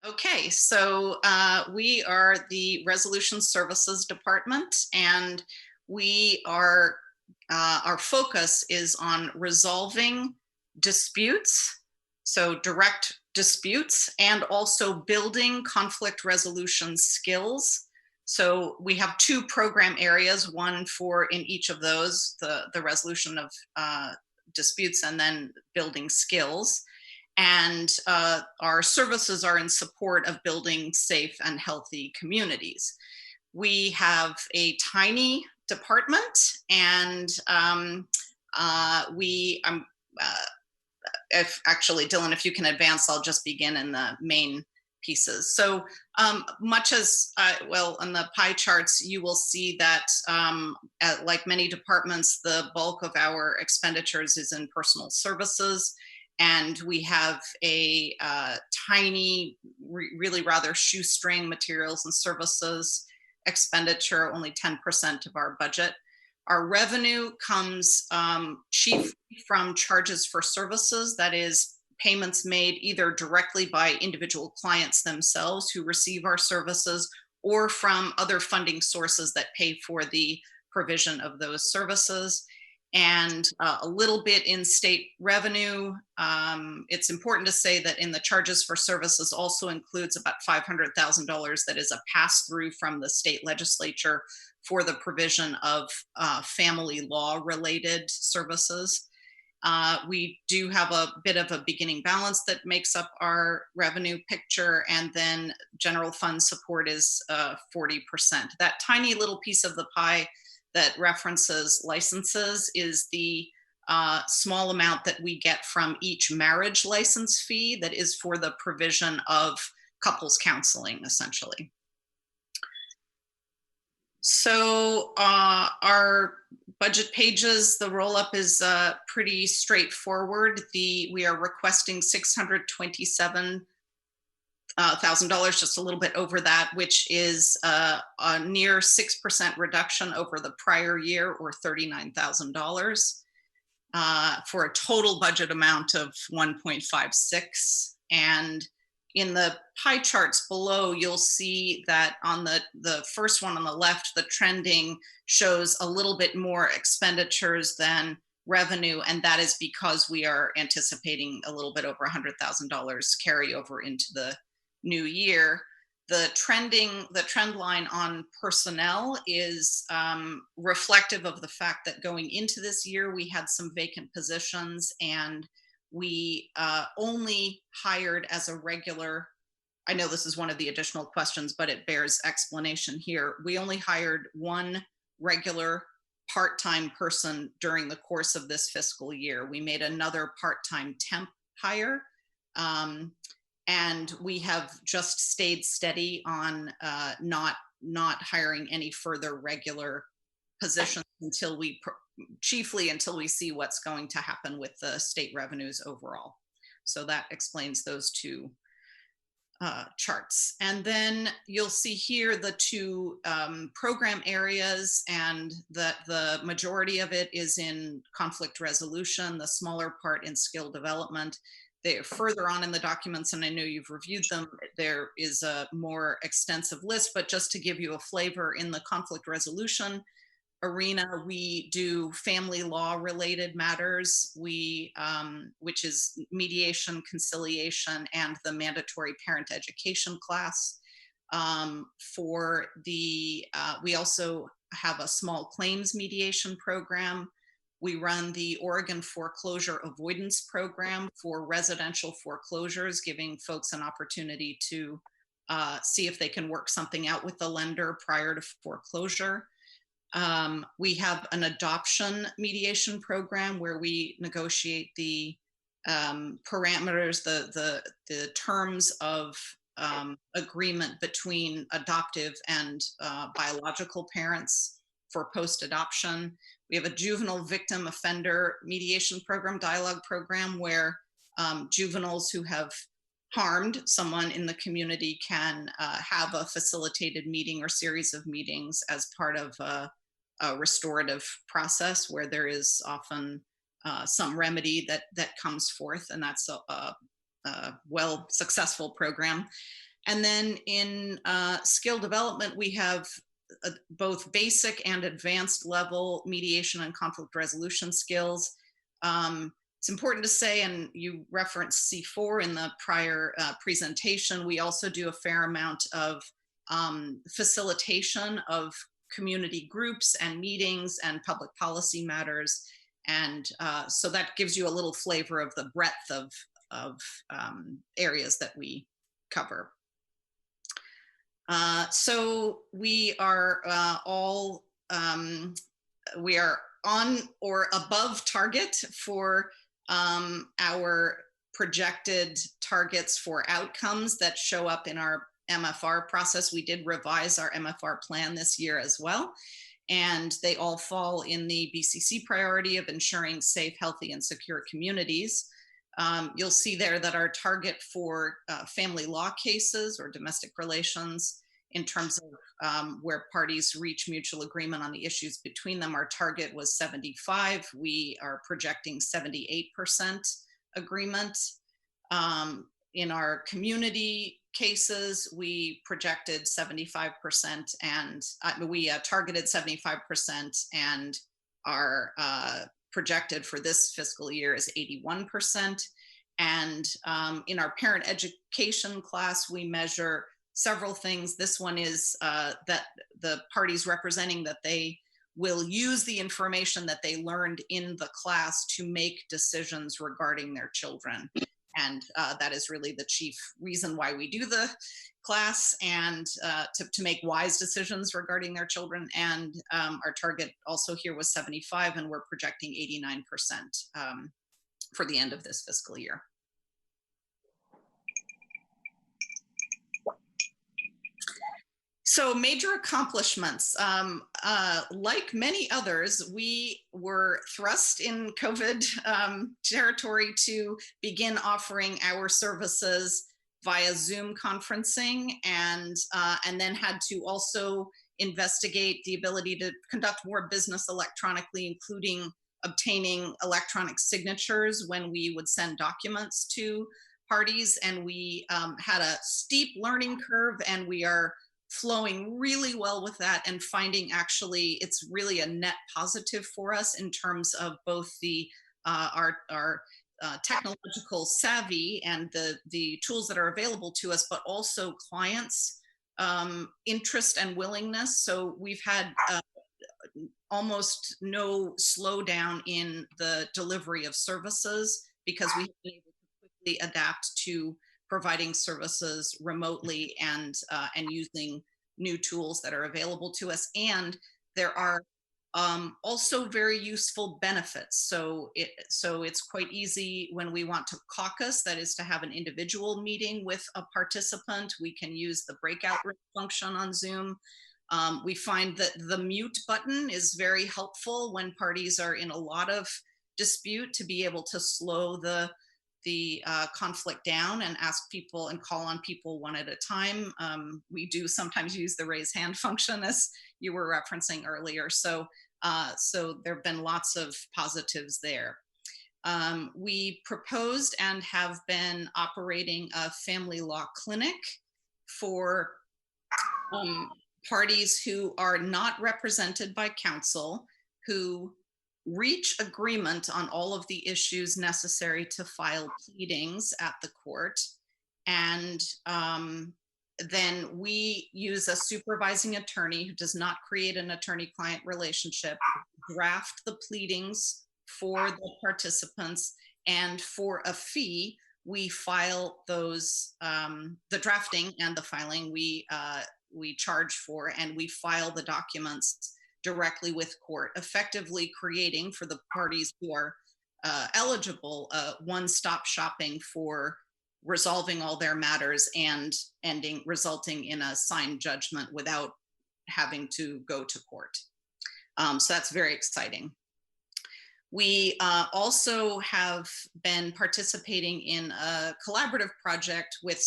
Okay, so we are the Resolution Services Department, and we are our focus is on resolving disputes, so direct disputes, and also building conflict resolution skills. So we have two program areas, one for in each of those, the resolution of disputes and then building skills, and our services are in support of building safe and healthy communities. We have a tiny department, and we uh, if actually, Dylan, if you can advance, I'll just begin in the main pieces. So much as well, on the pie charts you will see that like many departments, the bulk of our expenditures is in personal services, and we have a tiny, really rather shoestring materials and services expenditure, only 10% of our budget. Our revenue comes chiefly from charges for services, that is, payments made either directly by individual clients themselves who receive our services, or from other funding sources that pay for the provision of those services, and a little bit in state revenue. It's important to say that in the charges for services also includes about $500,000 that is a pass through from the state legislature for the provision of family law related services. We do have a bit of a beginning balance that makes up our revenue picture, and then general fund support is 40%. That tiny little piece of the pie that references licenses is the small amount that we get from each marriage license fee that is for the provision of couples counseling, essentially. So our budget pages, the roll-up is pretty straightforward. We are requesting $627,000, just a little bit over that, which is a near 6% reduction over the prior year, or $39,000, for a total budget amount of 1.56. And in the pie charts below, you'll see that on the first one on the left, the trending shows a little bit more expenditures than revenue, and that is because we are anticipating a little bit over $100,000 carryover into the new year. The trend line on personnel is reflective of the fact that going into this year, we had some vacant positions, and we only hired as a regular. I know this is one of the additional questions, but it bears explanation here. We only hired one regular part-time person during the course of this fiscal year. We made another part-time temp hire, and we have just stayed steady on not hiring any further regular positions chiefly until we see what's going to happen with the state revenues overall. So that explains those two charts. And then you'll see here the two program areas, and that the majority of it is in conflict resolution, the smaller part in skill development. They're further on in the documents, and I know you've reviewed them. There is a more extensive list, but just to give you a flavor, in the conflict resolution arena, we do family law related matters, which is mediation, conciliation, and the mandatory parent education class. We also have a small claims mediation program. We run the Oregon foreclosure avoidance program for residential foreclosures, giving folks an opportunity to see if they can work something out with the lender prior to foreclosure. We have an adoption mediation program where we negotiate the parameters, the terms of agreement between adoptive and biological parents for post-adoption. We have a juvenile victim offender mediation program, dialogue program, where juveniles who have harmed someone in the community can have a facilitated meeting or series of meetings as part of a restorative process, where there is often some remedy that comes forth, and that's a well successful program. And then in skill development, we have both basic and advanced level mediation and conflict resolution skills. It's important to say, and you referenced C4 in the prior presentation, we also do a fair amount of facilitation of community groups and meetings and public policy matters. And so that gives you a little flavor of the breadth of areas that we cover. So we are all, we are on or above target for our projected targets for outcomes that show up in our MFR process. We did revise our MFR plan this year as well, and they all fall in the BCC priority of ensuring safe, healthy, and secure communities. You'll see there that our target for family law cases or domestic relations, in terms of where parties reach mutual agreement on the issues between them, our target was 75. We are projecting 78% agreement. In our community cases, we projected 75%, and we targeted 75%, and our projected for this fiscal year is 81%. And in our parent education class, we measure several things. This one is that the parties representing that they will use the information that they learned in the class to make decisions regarding their children. And that is really the chief reason why we do the class, and to make wise decisions regarding their children. And our target also here was 75, and we're projecting 89% for the end of this fiscal year. So major accomplishments. Like many others, we were thrust in COVID territory to begin offering our services via Zoom conferencing, and then had to also investigate the ability to conduct more business electronically, including obtaining electronic signatures when we would send documents to parties. And we had a steep learning curve, and we are flowing really well with that, and finding actually it's really a net positive for us in terms of both the our technological savvy and the tools that are available to us, but also clients' interest and willingness. So we've had almost no slowdown in the delivery of services, because we've been able to quickly adapt to providing services remotely and using new tools that are available to us. And there are also very useful benefits. So it's quite easy when we want to caucus, that is to have an individual meeting with a participant. We can use the breakout room function on Zoom. We find that the mute button is very helpful when parties are in a lot of dispute, to be able to slow the conflict down and ask people and call on people one at a time. We do sometimes use the raise hand function, as you were referencing earlier. So there have been lots of positives there. We proposed and have been operating a family law clinic for parties who are not represented by counsel, who reach agreement on all of the issues necessary to file pleadings at the court. And then we use a supervising attorney who does not create an attorney-client relationship, draft the pleadings for the participants, and for a fee, we file those, the drafting and the filing we charge for, and we file the documents directly with court, effectively creating for the parties who are eligible one-stop shopping for resolving all their matters and resulting in a signed judgment without having to go to court. So that's very exciting. We also have been participating in a collaborative project with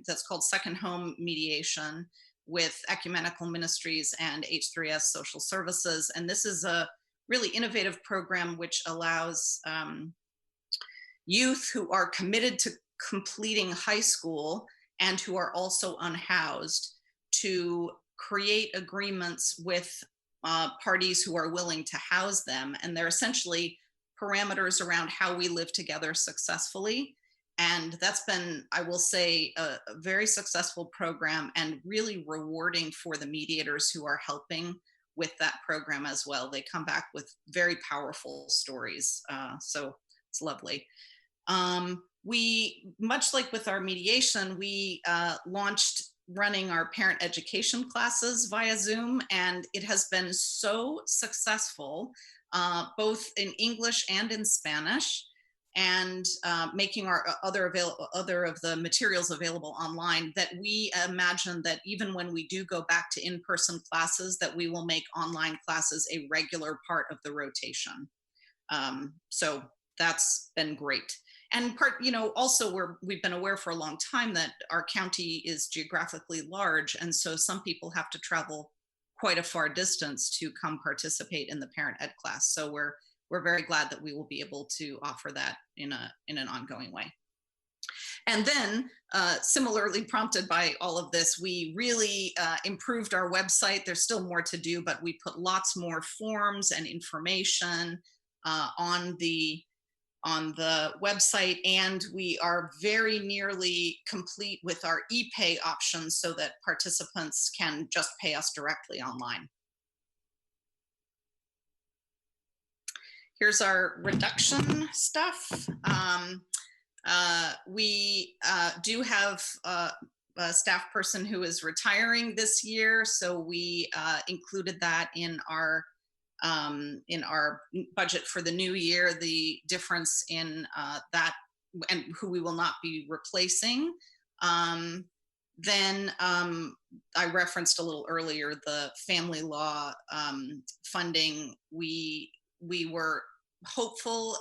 that's called Second Home Mediation, with Ecumenical Ministries and H3S Social Services. And this is a really innovative program which allows youth who are committed to completing high school and who are also unhoused to create agreements with parties who are willing to house them. And they're essentially parameters around how we live together successfully. And that's been, I will say, a very successful program and really rewarding for the mediators who are helping with that program as well. They come back with very powerful stories. So it's lovely. We, much like with our mediation, we launched running our parent education classes via Zoom, and it has been so successful, both in English and in Spanish, and making our other of the materials available online, that we imagine that even when we do go back to in-person classes, that we will make online classes a regular part of the rotation. So that's been great. And also we've been aware for a long time that our county is geographically large, and so some people have to travel quite a far distance to come participate in the parent ed class. So we're very glad that we will be able to offer that in an ongoing way. And then, similarly prompted by all of this, we really improved our website. There's still more to do, but we put lots more forms and information on the website, and we are very nearly complete with our e-pay options so that participants can just pay us directly online. Here's our reduction stuff. We do have a staff person who is retiring this year, so we included that in our budget for the new year, the difference in that and who we will not be replacing. Then I referenced a little earlier the family law funding. We were hopeful.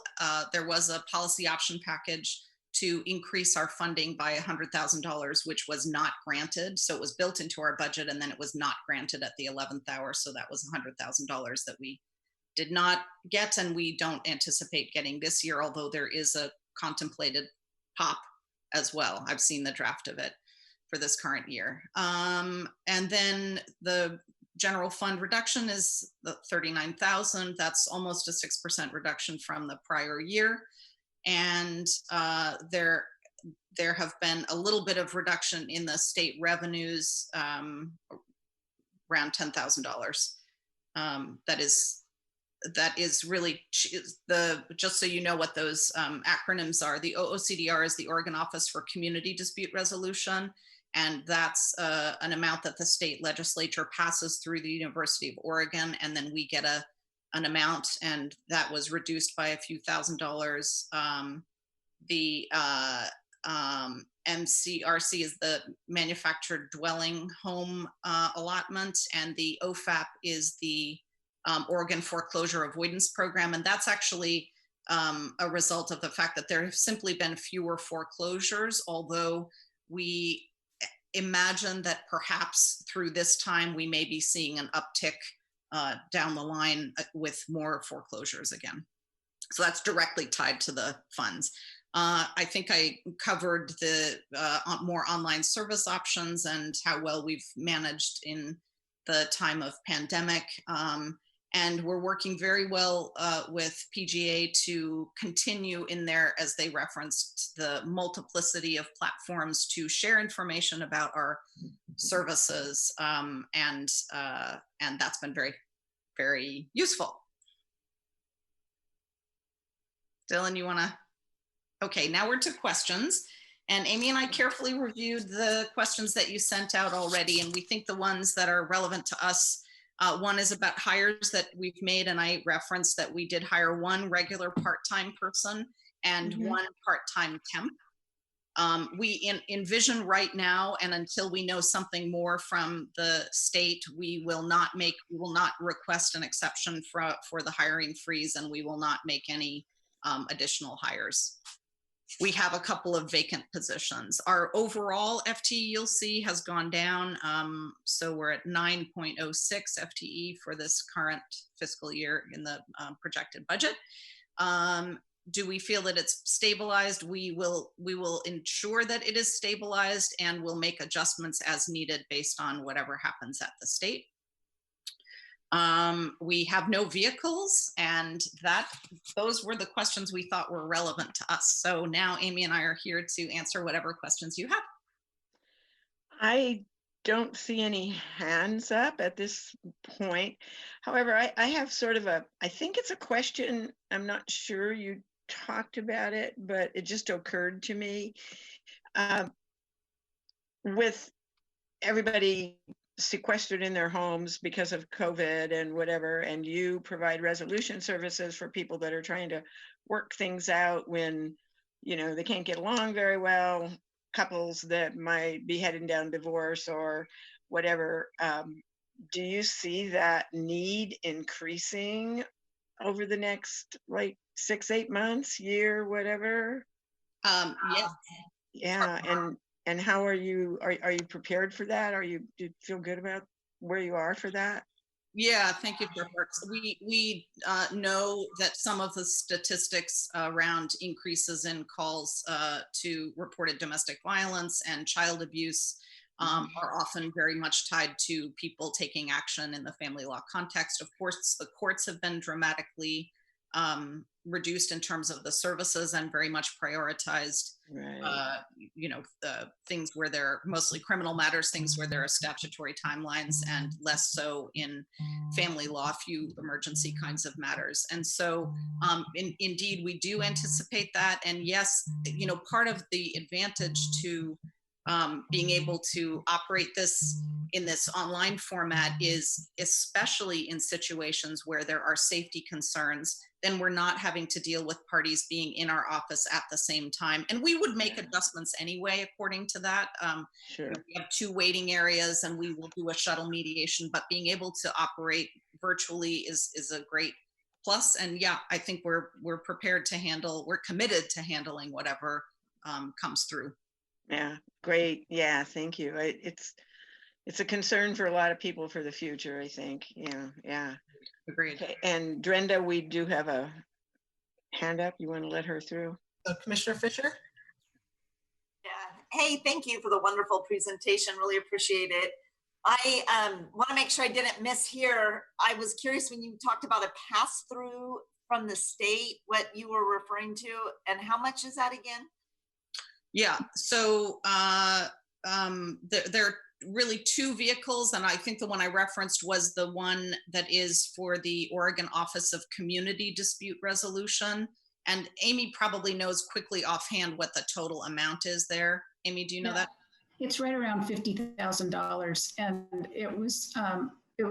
There was a policy option package to increase our funding by $100,000, which was not granted. So it was built into our budget, and then it was not granted at the 11th hour. So that was $100,000 that we did not get, and we don't anticipate getting this year, although there is a contemplated POP as well. I've seen the draft of it for this current year. And then the general fund reduction is the $39,000. That's almost a 6% reduction from the prior year. And there have been a little bit of reduction in the state revenues, around $10,000. That is really just so you know what those acronyms are. The OOCDR is the Oregon Office for Community Dispute Resolution, and that's an amount that the state legislature passes through the University of Oregon, and then we get an amount, and that was reduced by a few $1,000s. The MCRC is the Manufactured Dwelling Home Allotment, and the OFAP is the Oregon Foreclosure Avoidance Program, and that's actually a result of the fact that there have simply been fewer foreclosures, although we imagine that perhaps through this time we may be seeing an uptick down the line with more foreclosures again. So that's directly tied to the funds. I think I covered the more online service options and how well we've managed in the time of pandemic. And we're working very well with PGA to continue in there, as they referenced, the multiplicity of platforms to share information about our services. And that's been very, very useful. Dylan, you want to? Okay, now we're to questions. And Amy and I carefully reviewed the questions that you sent out already, and we think the ones that are relevant to us, one is about hires that we've made, and I referenced that we did hire one regular part-time person and one part-time temp. We envision right now, and until we know something more from the state, we will not request an exception for the hiring freeze, and we will not make any additional hires. We have a couple of vacant positions. Our overall FTE, you'll see, has gone down. So we're at 9.06 FTE for this current fiscal year in the projected budget. do we feel that it's stabilized? We will ensure that it is stabilized, and we'll make adjustments as needed based on whatever happens at the state. We have no vehicles, and those were the questions we thought were relevant to us. So now Amy and I are here to answer whatever questions you have. I don't see any hands up at this point. However, I have sort of I think it's a question. I'm not sure you talked about it, but it just occurred to me. With everybody sequestered in their homes because of COVID and whatever, and you provide resolution services for people that are trying to work things out when, they can't get along very well, couples that might be heading down divorce or whatever. Do you see that need increasing over the next 6-8 months, year, whatever? Yes. Yeah. And how are you prepared for that? Do you feel good about where you are for that? Yeah, thank you, Chair Parks. We know that some of the statistics around increases in calls to reported domestic violence and child abuse are often very much tied to people taking action in the family law context. Of course, the courts have been dramatically reduced in terms of the services and very much prioritized. Right. The things where they're mostly criminal matters, things where there are statutory timelines, and less so in family law, few emergency kinds of matters. And so indeed, we do anticipate that. And yes, part of the advantage to being able to operate this in this online format is, especially in situations where there are safety concerns, then we're not having to deal with parties being in our office at the same time. And we would make adjustments anyway, according to that. Sure. We have 2 waiting areas, and we will do a shuttle mediation, but being able to operate virtually is a great plus. And yeah, I think we're prepared to handle, we're committed to handling whatever comes through. Yeah, great. Yeah, thank you. It's a concern for a lot of people for the future, I think. Yeah. Agreed. Okay. And Brenda, we do have a hand up. You want to let her through? Commissioner Fisher? Yeah. Hey, thank you for the wonderful presentation. Really appreciate it. I want to make sure I didn't miss here. I was curious when you talked about a pass-through from the state, what you were referring to, and how much is that again? Yeah, so there are really 2 vehicles, and I think the one I referenced was the one that is for the Oregon Office of Community Dispute Resolution. And Amy probably knows quickly offhand what the total amount is there. Amy, do you know that? It's right around $50,000, and it was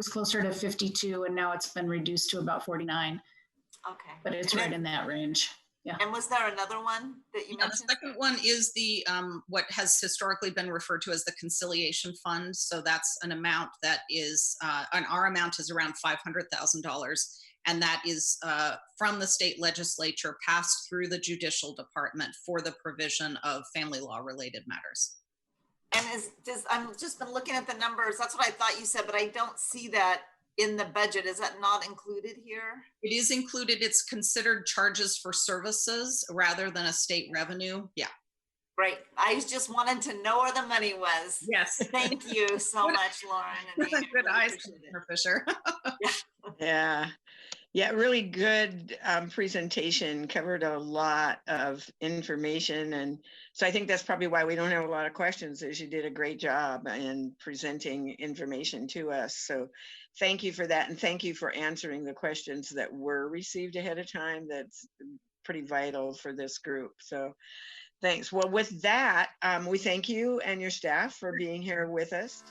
closer to 52, and now it's been reduced to about 49. Okay, but it's right in that range. Yeah. And was there another one that you mentioned? The second one is the what has historically been referred to as the conciliation fund. So that's an amount that is, and our amount is around $500,000, and that is from the state legislature passed through the judicial department for the provision of family law related matters. And I've just been looking at the numbers. That's what I thought you said, but I don't see that in the budget. Is that not included here? It is included. It's considered charges for services rather than a state revenue. Yeah. Right. I just wanted to know where the money was. Yes. Thank you so much, Lauren. And good really eyes, Commissioner Fisher. Yeah, really good presentation, covered a lot of information. And so I think that's probably why we don't have a lot of questions, is you did a great job in presenting information to us. So thank you for that. And thank you for answering the questions that were received ahead of time. That's pretty vital for this group. So thanks. Well, with that, we thank you and your staff for being here with us.